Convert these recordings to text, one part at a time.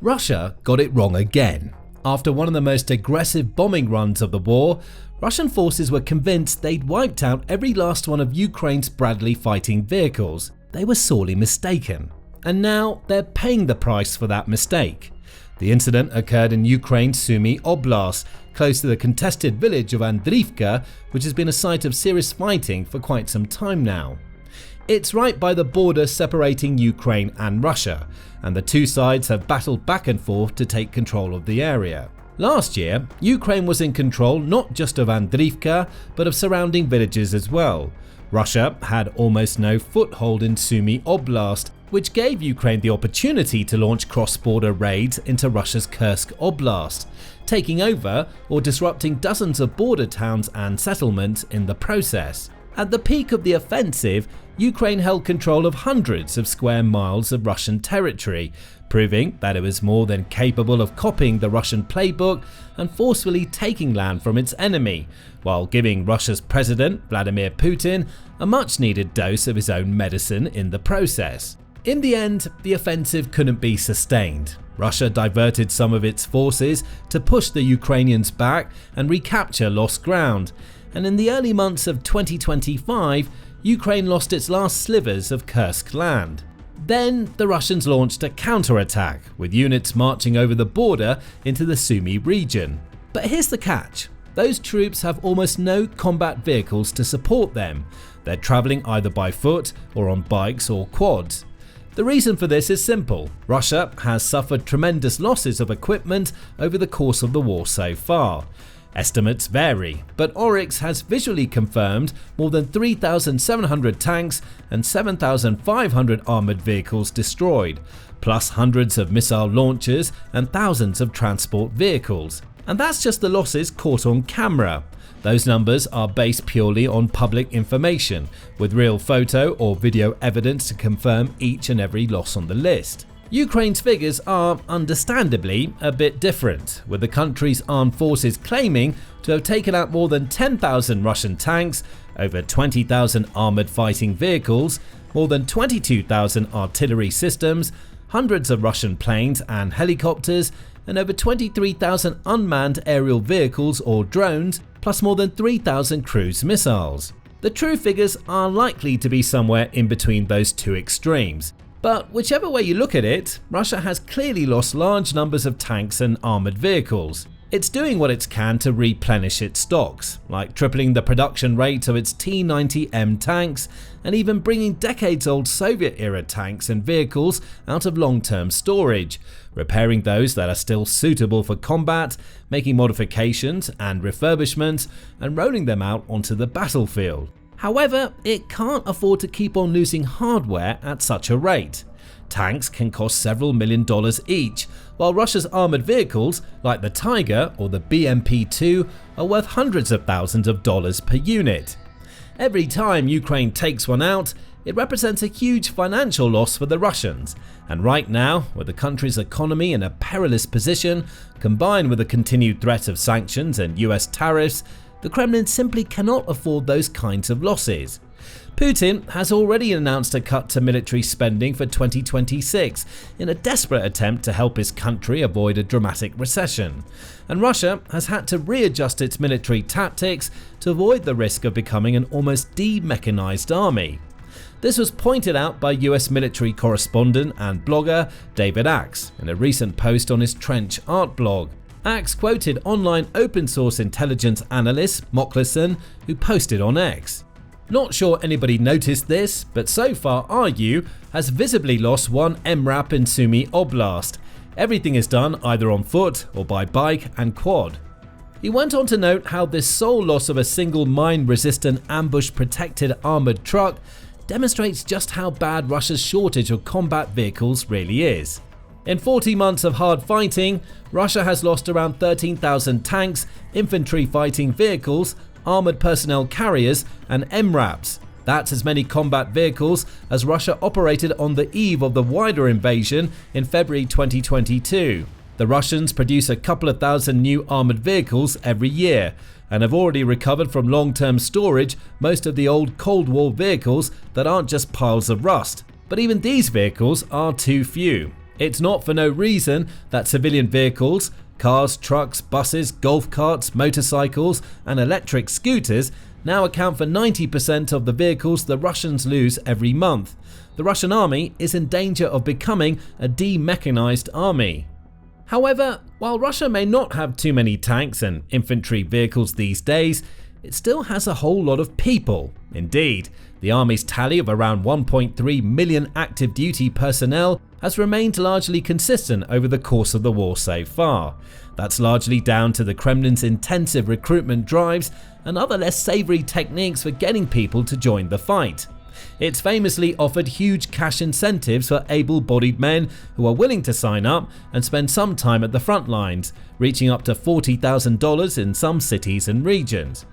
Russia got it wrong again. After one of the most aggressive bombing runs of the war, Russian forces were convinced they'd wiped out every last one of Ukraine's Bradley fighting vehicles. They were sorely mistaken. And now they're paying the price for that mistake. The incident occurred in Ukraine's Sumy Oblast, close to the contested village of Andriivka, which has been a site of serious fighting for quite some time now. It's right by the border separating Ukraine and Russia, and the two sides have battled back and forth to take control of the area. Last year, Ukraine was in control not just of Andriivka, but of surrounding villages as well. Russia had almost no foothold in Sumy Oblast, which gave Ukraine the opportunity to launch cross-border raids into Russia's Kursk Oblast, taking over or disrupting dozens of border towns and settlements in the process. At the peak of the offensive, Ukraine held control of hundreds of square miles of Russian territory, proving that it was more than capable of copying the Russian playbook and forcefully taking land from its enemy, while giving Russia's president, Vladimir Putin, a much-needed dose of his own medicine in the process. In the end, the offensive couldn't be sustained. Russia diverted some of its forces to push the Ukrainians back and recapture lost ground, and in the early months of 2025, Ukraine lost its last slivers of Kursk land. Then the Russians launched a counterattack, with units marching over the border into the Sumy region. But here's the catch. Those troops have almost no combat vehicles to support them. They're traveling either by foot or on bikes or quads. The reason for this is simple. Russia has suffered tremendous losses of equipment over the course of the war so far. Estimates vary, but Oryx has visually confirmed more than 3,700 tanks and 7,500 armoured vehicles destroyed, plus hundreds of missile launchers and thousands of transport vehicles. And that's just the losses caught on camera. Those numbers are based purely on public information, with real photo or video evidence to confirm each and every loss on the list. Ukraine's figures are, understandably, a bit different, with the country's armed forces claiming to have taken out more than 10,000 Russian tanks, over 20,000 armoured fighting vehicles, more than 22,000 artillery systems, hundreds of Russian planes and helicopters, and over 23,000 unmanned aerial vehicles or drones, plus more than 3,000 cruise missiles. The true figures are likely to be somewhere in between those two extremes. But whichever way you look at it, Russia has clearly lost large numbers of tanks and armoured vehicles. It's doing what it can to replenish its stocks, like tripling the production rate of its T-90M tanks and even bringing decades-old Soviet-era tanks and vehicles out of long-term storage, repairing those that are still suitable for combat, making modifications and refurbishments, and rolling them out onto the battlefield. However, it can't afford to keep on losing hardware at such a rate. Tanks can cost several $1 million each, while Russia's armoured vehicles, like the Tiger or the BMP-2, are worth hundreds of thousands of dollars per unit. Every time Ukraine takes one out, it represents a huge financial loss for the Russians, and right now, with the country's economy in a perilous position, combined with the continued threat of sanctions and US tariffs, the Kremlin simply cannot afford those kinds of losses. Putin has already announced a cut to military spending for 2026 in a desperate attempt to help his country avoid a dramatic recession, and Russia has had to readjust its military tactics to avoid the risk of becoming an almost demechanized army. This was pointed out by US military correspondent and blogger David Axe in a recent post on his Trench Art blog. Axe quoted online open source intelligence analyst Mokleson, who posted on X. Not sure anybody noticed this, but so far RU has visibly lost one MRAP in Sumy Oblast. Everything is done either on foot or by bike and quad. He went on to note how this sole loss of a single mine-resistant ambush-protected armoured truck demonstrates just how bad Russia's shortage of combat vehicles really is. In 40 months of hard fighting, Russia has lost around 13,000 tanks, infantry fighting vehicles, armoured personnel carriers, and MRAPs. That's as many combat vehicles as Russia operated on the eve of the wider invasion in February 2022. The Russians produce a couple of thousand new armoured vehicles every year, and have already recovered from long-term storage most of the old Cold War vehicles that aren't just piles of rust. But even these vehicles are too few. It's not for no reason that civilian vehicles, cars, trucks, buses, golf carts, motorcycles, and electric scooters now account for 90% of the vehicles the Russians lose every month. The Russian army is in danger of becoming a demechanized army. However, while Russia may not have too many tanks and infantry vehicles these days, it still has a whole lot of people. Indeed, the army's tally of around 1.3 million active duty personnel has remained largely consistent over the course of the war so far. That's largely down to the Kremlin's intensive recruitment drives and other less savoury techniques for getting people to join the fight. It's famously offered huge cash incentives for able-bodied men who are willing to sign up and spend some time at the front lines, reaching up to $40,000 in some cities and regions.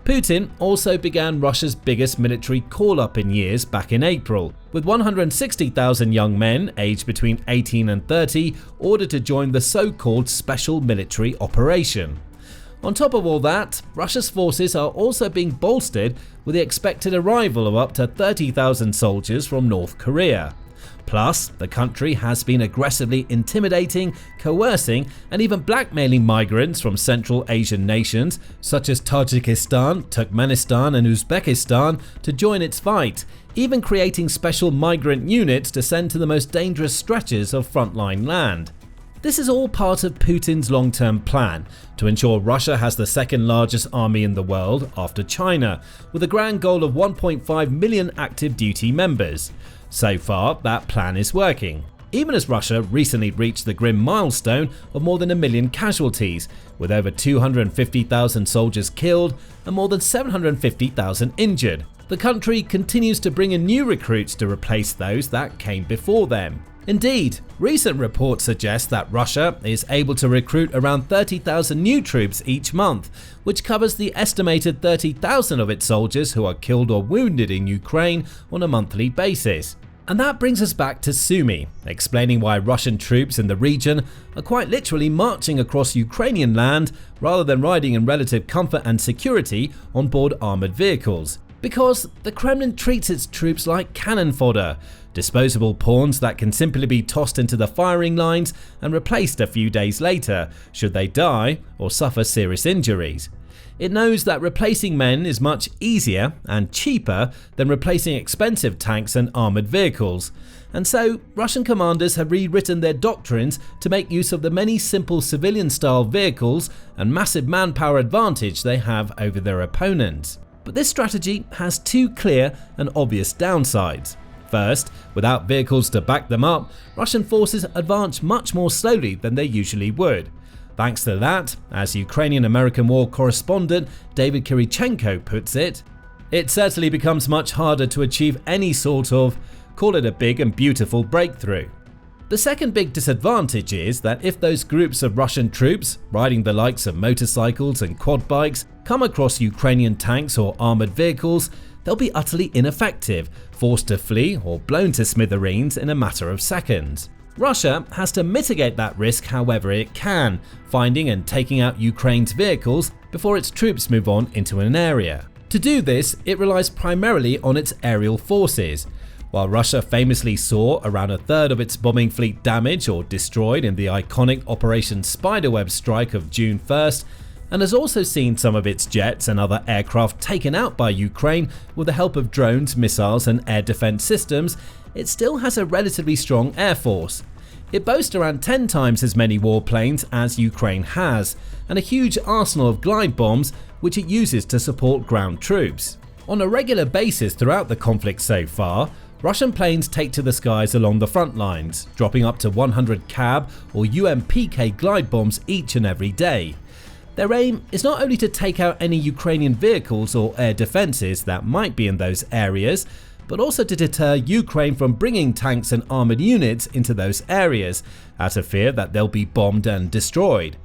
Putin also began Russia's biggest military call-up in years back in April, with 160,000 young men aged between 18 and 30 ordered to join the so-called Special Military Operation. On top of all that, Russia's forces are also being bolstered with the expected arrival of up to 30,000 soldiers from North Korea. Plus, the country has been aggressively intimidating, coercing, and even blackmailing migrants from Central Asian nations such as Tajikistan, Turkmenistan, and Uzbekistan to join its fight, even creating special migrant units to send to the most dangerous stretches of frontline land. This is all part of Putin's long-term plan to ensure Russia has the second largest army in the world after China, with a grand goal of 1.5 million active duty members. So far, that plan is working, even as Russia recently reached the grim milestone of more than 1 million casualties, with over 250,000 soldiers killed and more than 750,000 injured. The country continues to bring in new recruits to replace those that came before them. Indeed, recent reports suggest that Russia is able to recruit around 30,000 new troops each month, which covers the estimated 30,000 of its soldiers who are killed or wounded in Ukraine on a monthly basis. And that brings us back to Sumy, explaining why Russian troops in the region are quite literally marching across Ukrainian land rather than riding in relative comfort and security on board armoured vehicles. Because the Kremlin treats its troops like cannon fodder, disposable pawns that can simply be tossed into the firing lines and replaced a few days later should they die or suffer serious injuries. It knows that replacing men is much easier and cheaper than replacing expensive tanks and armoured vehicles, and so Russian commanders have rewritten their doctrines to make use of the many simple civilian-style vehicles and massive manpower advantage they have over their opponents. But this strategy has two clear and obvious downsides. First, without vehicles to back them up, Russian forces advance much more slowly than they usually would. Thanks to that, as Ukrainian-American war correspondent David Kirichenko puts it certainly becomes much harder to achieve any sort of, call it a big and beautiful breakthrough. The second big disadvantage is that if those groups of Russian troops, riding the likes of motorcycles and quad bikes, come across Ukrainian tanks or armoured vehicles, they'll be utterly ineffective, forced to flee or blown to smithereens in a matter of seconds. Russia has to mitigate that risk however it can, finding and taking out Ukraine's vehicles before its troops move on into an area. To do this, it relies primarily on its aerial forces. While Russia famously saw around a third of its bombing fleet damaged or destroyed in the iconic Operation Spiderweb strike of June 1st, and has also seen some of its jets and other aircraft taken out by Ukraine with the help of drones, missiles and air defense systems, it still has a relatively strong air force. It boasts around 10 times as many warplanes as Ukraine has, and a huge arsenal of glide bombs which it uses to support ground troops. On a regular basis throughout the conflict so far, Russian planes take to the skies along the front lines, dropping up to 100 CAB or UMPK glide bombs each and every day. Their aim is not only to take out any Ukrainian vehicles or air defences that might be in those areas, but also to deter Ukraine from bringing tanks and armoured units into those areas, out of fear that they'll be bombed and destroyed.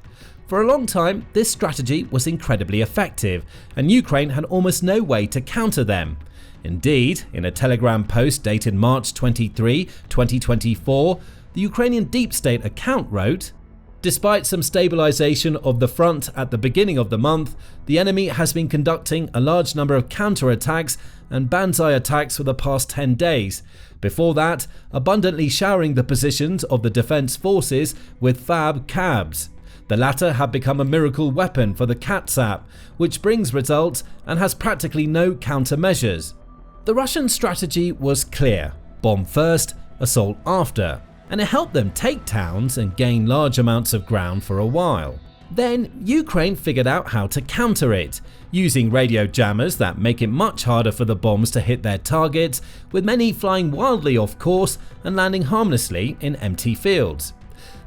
For a long time, this strategy was incredibly effective, and Ukraine had almost no way to counter them. Indeed, in a Telegram post dated March 23, 2024, the Ukrainian deep state account wrote, Despite some stabilization of the front at the beginning of the month, the enemy has been conducting a large number of counterattacks and banzai attacks for the past 10 days. Before that, abundantly showering the positions of the defense forces with Fab cabs. The latter have become a miracle weapon for the Katsap, which brings results and has practically no countermeasures. The Russian strategy was clear: bomb first, assault after. And it helped them take towns and gain large amounts of ground for a while. Then Ukraine figured out how to counter it, using radio jammers that make it much harder for the bombs to hit their targets, with many flying wildly off course and landing harmlessly in empty fields.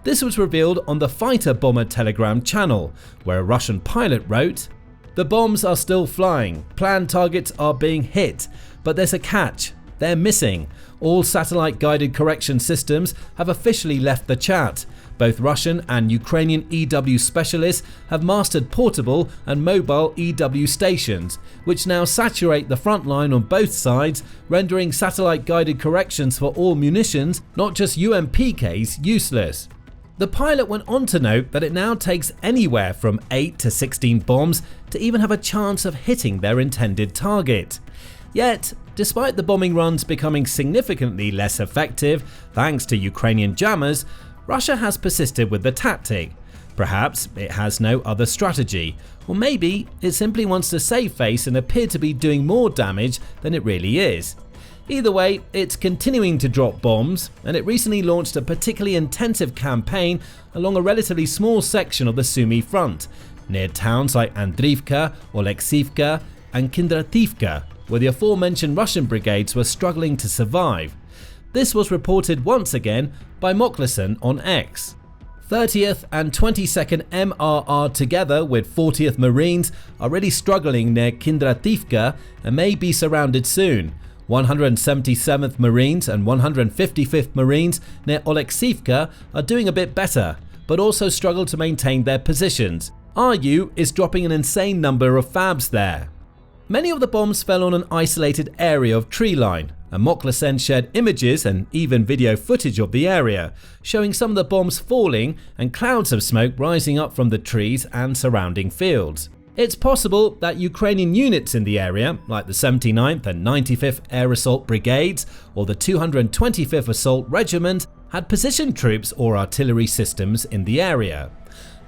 This was revealed on the Fighter Bomber Telegram channel, where a Russian pilot wrote, "The bombs are still flying, planned targets are being hit, but there's a catch. They're missing. All satellite-guided correction systems have officially left the chat. Both Russian and Ukrainian EW specialists have mastered portable and mobile EW stations, which now saturate the front line on both sides, rendering satellite-guided corrections for all munitions, not just UMPKs, useless." The pilot went on to note that it now takes anywhere from 8 to 16 bombs to even have a chance of hitting their intended target. Yet, despite the bombing runs becoming significantly less effective thanks to Ukrainian jammers, Russia has persisted with the tactic. Perhaps it has no other strategy, or maybe it simply wants to save face and appear to be doing more damage than it really is. Either way, it's continuing to drop bombs, and it recently launched a particularly intensive campaign along a relatively small section of the Sumy front, near towns like Andriivka, Oleksivka and Kindrativka, where the aforementioned Russian brigades were struggling to survive. This was reported once again by Mokleson on X. 30th and 22nd MRR together with 40th Marines are really struggling near Kindrativka and may be surrounded soon. 177th Marines and 155th Marines near Oleksivka are doing a bit better, but also struggle to maintain their positions. RU is dropping an insane number of FABs there. Many of the bombs fell on an isolated area of tree line, and Mokleson shared images and even video footage of the area, showing some of the bombs falling and clouds of smoke rising up from the trees and surrounding fields. It's possible that Ukrainian units in the area, like the 79th and 95th Air Assault Brigades or the 225th Assault Regiment, had positioned troops or artillery systems in the area.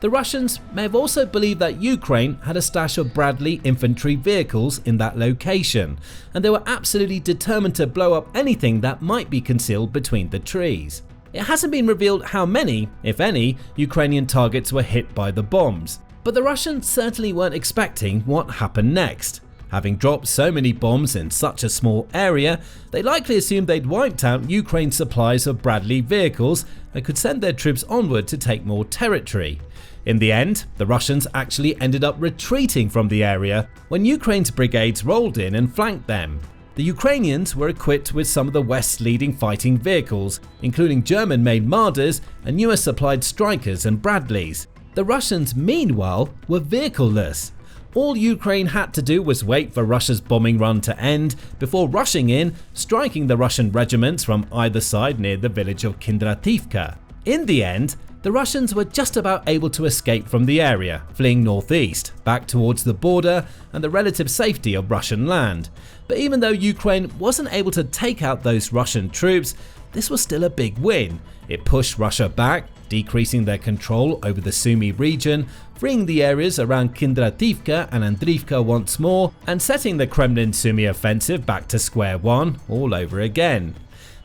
The Russians may have also believed that Ukraine had a stash of Bradley infantry vehicles in that location, and they were absolutely determined to blow up anything that might be concealed between the trees. It hasn't been revealed how many, if any, Ukrainian targets were hit by the bombs, but the Russians certainly weren't expecting what happened next. Having dropped so many bombs in such a small area, they likely assumed they'd wiped out Ukraine's supplies of Bradley vehicles and could send their troops onward to take more territory. In the end, the Russians actually ended up retreating from the area when Ukraine's brigades rolled in and flanked them. The Ukrainians were equipped with some of the West's leading fighting vehicles, including German-made Marders and US-supplied Strykers and Bradleys. The Russians, meanwhile, were vehicleless. All Ukraine had to do was wait for Russia's bombing run to end before rushing in, striking the Russian regiments from either side near the village of Kindrativka. In the end, the Russians were just about able to escape from the area, fleeing northeast, back towards the border and the relative safety of Russian land. But even though Ukraine wasn't able to take out those Russian troops, this was still a big win. It pushed Russia back, decreasing their control over the Sumy region, freeing the areas around Kindrativka and Andriivka once more, and setting the Kremlin-Sumy offensive back to square one all over again.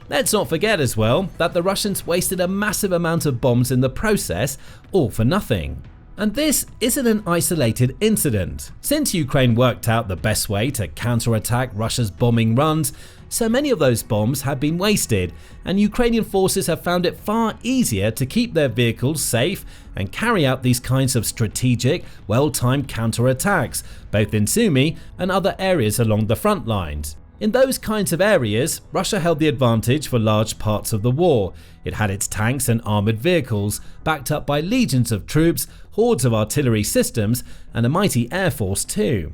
Let's not forget as well that the Russians wasted a massive amount of bombs in the process, all for nothing. And this isn't an isolated incident. Since Ukraine worked out the best way to counterattack Russia's bombing runs, so many of those bombs have been wasted, and Ukrainian forces have found it far easier to keep their vehicles safe and carry out these kinds of strategic, well-timed counterattacks, both in Sumy and other areas along the front lines. In those kinds of areas, Russia held the advantage for large parts of the war. It had its tanks and armoured vehicles, backed up by legions of troops, hordes of artillery systems, and a mighty air force too.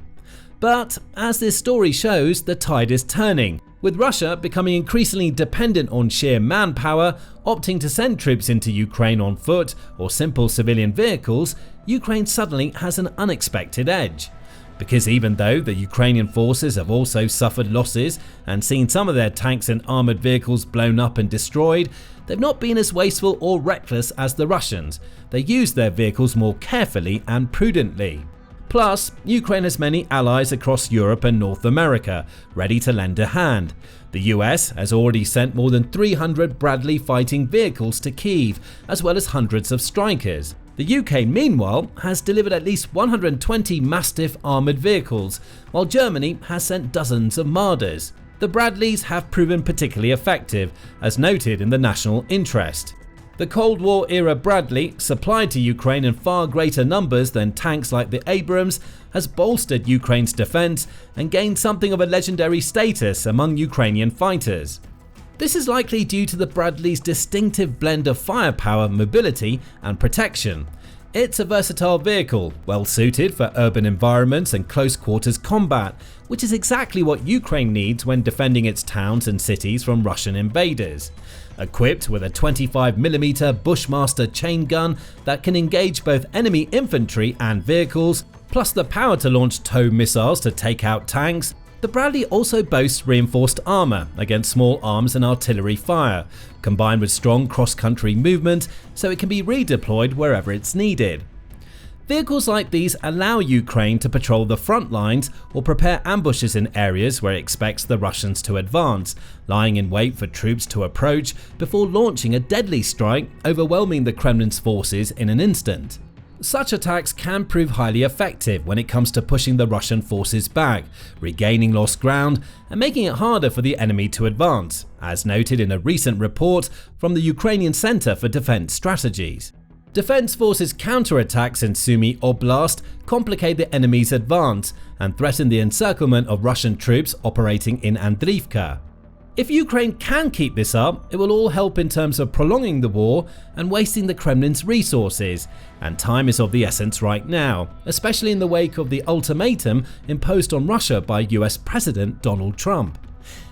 But, as this story shows, the tide is turning, With Russia becoming increasingly dependent on sheer manpower, opting to send troops into Ukraine on foot or simple civilian vehicles, Ukraine suddenly has an unexpected edge. Because even though the Ukrainian forces have also suffered losses and seen some of their tanks and armoured vehicles blown up and destroyed, they've not been as wasteful or reckless as the Russians. They use their vehicles more carefully and prudently. Plus, Ukraine has many allies across Europe and North America, ready to lend a hand. The US has already sent more than 300 Bradley fighting vehicles to Kyiv, as well as hundreds of Strykers. The UK, meanwhile, has delivered at least 120 Mastiff armoured vehicles, while Germany has sent dozens of Marders. The Bradleys have proven particularly effective, as noted in the national interest. The Cold War-era Bradley, supplied to Ukraine in far greater numbers than tanks like the Abrams, has bolstered Ukraine's defence and gained something of a legendary status among Ukrainian fighters. This is likely due to the Bradley's distinctive blend of firepower, mobility and protection. It's a versatile vehicle, well suited for urban environments and close quarters combat, which is exactly what Ukraine needs when defending its towns and cities from Russian invaders. Equipped with a 25mm Bushmaster chain gun that can engage both enemy infantry and vehicles, plus the power to launch tow missiles to take out tanks, the Bradley also boasts reinforced armour against small arms and artillery fire, combined with strong cross-country movement so it can be redeployed wherever it's needed. Vehicles like these allow Ukraine to patrol the front lines or prepare ambushes in areas where it expects the Russians to advance, lying in wait for troops to approach before launching a deadly strike, overwhelming the Kremlin's forces in an instant. Such attacks can prove highly effective when it comes to pushing the Russian forces back, regaining lost ground, and making it harder for the enemy to advance, as noted in a recent report from the Ukrainian Center for Defense Strategies. Defense forces counterattacks in Sumy Oblast complicate the enemy's advance and threaten the encirclement of Russian troops operating in Andriivka. If Ukraine can keep this up, it will all help in terms of prolonging the war and wasting the Kremlin's resources, and time is of the essence right now, especially in the wake of the ultimatum imposed on Russia by US President Donald Trump.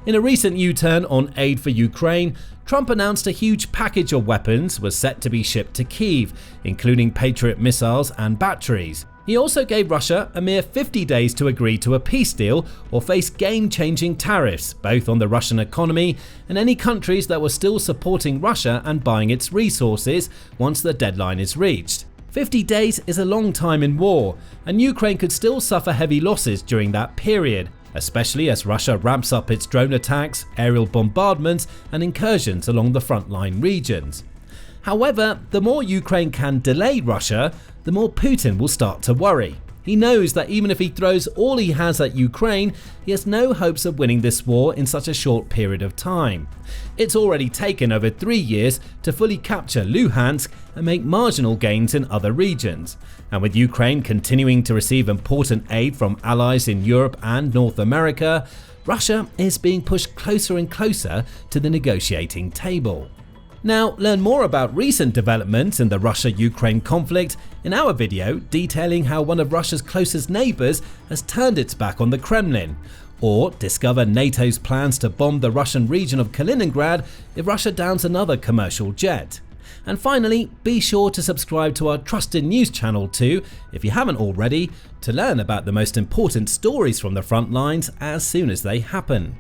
In a recent U-turn on aid for Ukraine, Trump announced a huge package of weapons was set to be shipped to Kyiv, including Patriot missiles and batteries. He also gave Russia a mere 50 days to agree to a peace deal or face game-changing tariffs, both on the Russian economy and any countries that were still supporting Russia and buying its resources once the deadline is reached. 50 days is a long time in war, and Ukraine could still suffer heavy losses during that period, especially as Russia ramps up its drone attacks, aerial bombardments and incursions along the frontline regions. However, the more Ukraine can delay Russia, the more Putin will start to worry. He knows that even if he throws all he has at Ukraine, he has no hopes of winning this war in such a short period of time. It's already taken over 3 years to fully capture Luhansk and make marginal gains in other regions. And with Ukraine continuing to receive important aid from allies in Europe and North America, Russia is being pushed closer and closer to the negotiating table. Now, learn more about recent developments in the Russia-Ukraine conflict in our video detailing how one of Russia's closest neighbours has turned its back on the Kremlin, or discover NATO's plans to bomb the Russian region of Kaliningrad if Russia downs another commercial jet. And finally, be sure to subscribe to our trusted news channel too, if you haven't already, to learn about the most important stories from the front lines as soon as they happen.